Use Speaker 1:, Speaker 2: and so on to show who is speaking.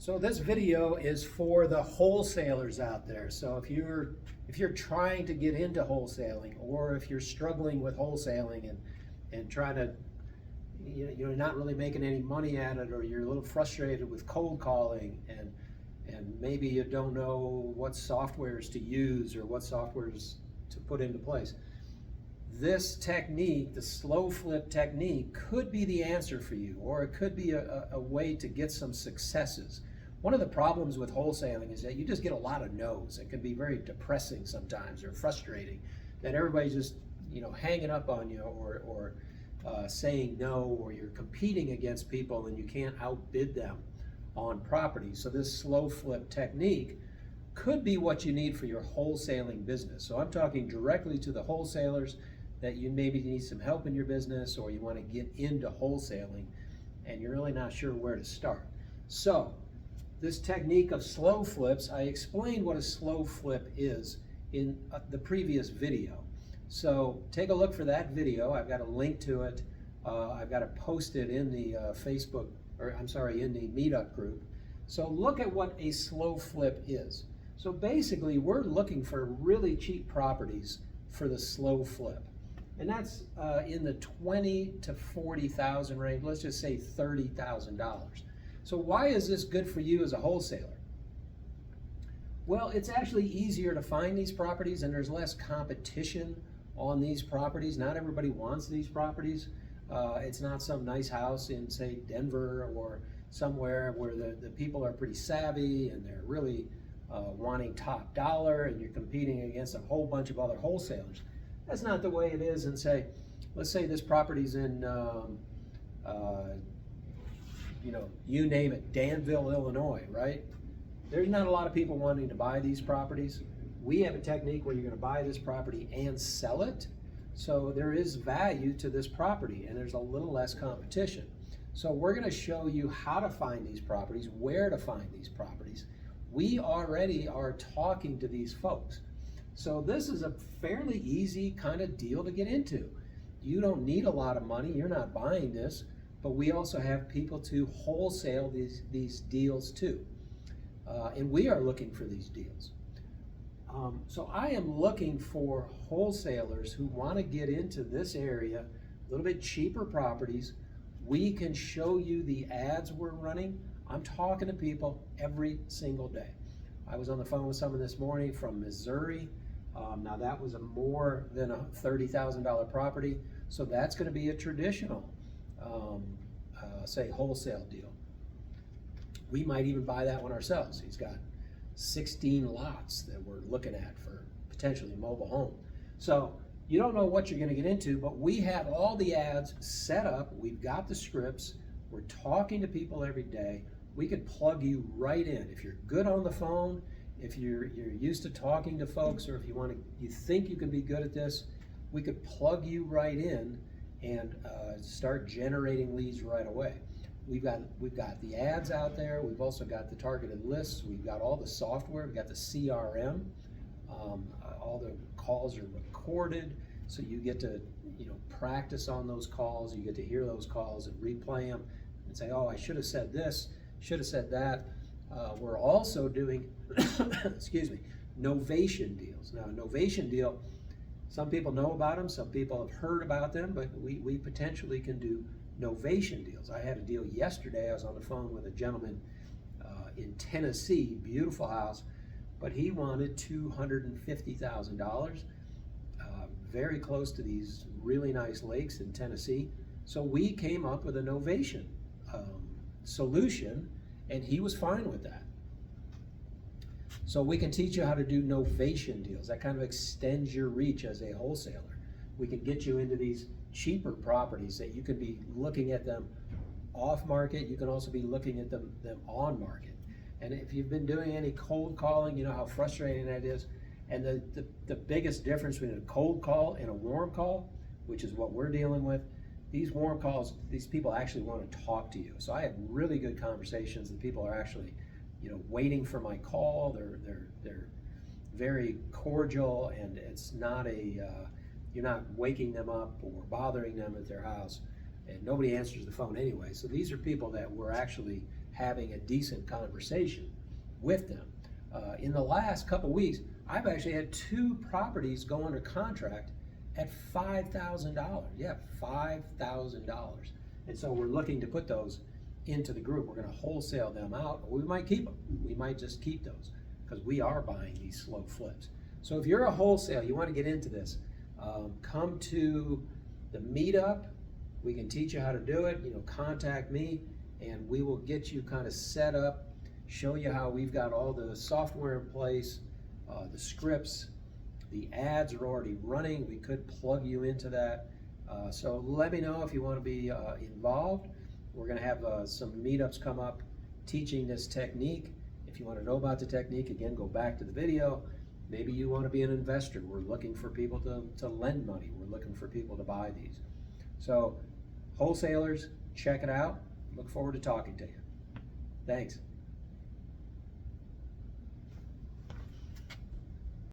Speaker 1: So this video is for the wholesalers out there. So if you're trying to get into wholesaling, or if you're struggling with wholesaling and trying to, you're not really making any money at it, or you're a little frustrated with cold calling, and maybe you don't know what softwares to use or what softwares to put into place. This technique, the slow flip technique, could be the answer for you, or it could be a way to get some successes. One of the problems with wholesaling is that you just get a lot of no's. It can be very depressing sometimes, or frustrating, that everybody's just hanging up on you, or saying no, or you're competing against people and you can't outbid them on property. So this slow flip technique could be what you need for your wholesaling business. So I'm talking directly to the wholesalers that you maybe need some help in your business, or you want to get into wholesaling and you're really not sure where to start. So this technique of slow flips, I explained what a slow flip is in the previous video. So take a look for that video. I've got a link to it. I've got it posted in the in the meetup group. So look at what a slow flip is. So basically, we're looking for really cheap properties for the slow flip. And that's in the $20,000 to $40,000 range. Let's just say $30,000. So why is this good for you as a wholesaler? Well, it's actually easier to find these properties, and there's less competition on these properties. Not everybody wants these properties. It's not some nice house in, say, Denver or somewhere where the people are pretty savvy and they're really wanting top dollar, and you're competing against a whole bunch of other wholesalers. That's not the way it is in, say, let's say this property's in, you name it, Danville, Illinois, right? There's not a lot of people wanting to buy these properties. We have a technique where you're going to buy this property and sell it. So there is value to this property, and there's a little less competition. So we're going to show you how to find these properties, where to find these properties. We already are talking to these folks. So this is a fairly easy kind of deal to get into. You don't need a lot of money. You're not buying this, but we also have people to wholesale these deals too. And we are looking for these deals. So I am looking for wholesalers who want to get into this area, a little bit cheaper properties. We can show you the ads we're running. I'm talking to people every single day. I was on the phone with someone this morning from Missouri. Now that was a more than a $30,000 property. So that's going to be a traditional, say, wholesale deal. We might even buy that one ourselves. He's got 16 lots that we're looking at for potentially a mobile home. So you don't know what you're going to get into, but we have all the ads set up. We've got the scripts. We're talking to people every day. We could plug you right in. If you're good on the phone, if you're used to talking to folks, or if you think you can be good at this, we could plug you right in and start generating leads right away. We've got the ads out there. We've also got the targeted lists. We've got all the software. We've got the CRM. All the calls are recorded, so you get to practice on those calls. You get to hear those calls and replay them and say, oh, I should have said this, should have said that. We're also doing, excuse me, novation deals. Now, a novation deal, some people know about them, some people have heard about them, but we potentially can do novation deals. I had a deal yesterday. I was on the phone with a gentleman in Tennessee, beautiful house, but he wanted $250,000, very close to these really nice lakes in Tennessee. So we came up with a novation solution, and he was fine with that. So we can teach you how to do novation deals. That kind of extends your reach as a wholesaler. We can get you into these cheaper properties that you could be looking at them off market. You can also be looking at them on market. And if you've been doing any cold calling, you know how frustrating that is. And the biggest difference between a cold call and a warm call, which is what we're dealing with, these warm calls, these people actually want to talk to you. So I have really good conversations, and people are actually, waiting for my call. They're very cordial, and it's not you're not waking them up or bothering them at their house, and nobody answers the phone anyway. So these are people that we're actually having a decent conversation with them. In the last couple weeks, I've actually had 2 properties go under contract at $5,000. Yeah, $5,000. And so we're looking to put those into the group. We're going to wholesale them out, or we might keep them. We might just keep those because we are buying these slow flips. So if you're a wholesale, you want to get into this, come to the meetup. We can teach you how to do it. Contact me and we will get you kind of set up, show you how we've got all the software in place, the scripts, the ads are already running. We could plug you into that. So let me know if you want to be involved. We're going to have some meetups come up teaching this technique. If you want to know about the technique, again, go back to the video. Maybe you want to be an investor. We're looking for people to lend money. We're looking for people to buy these. So wholesalers, check it out. Look forward to talking to you. Thanks.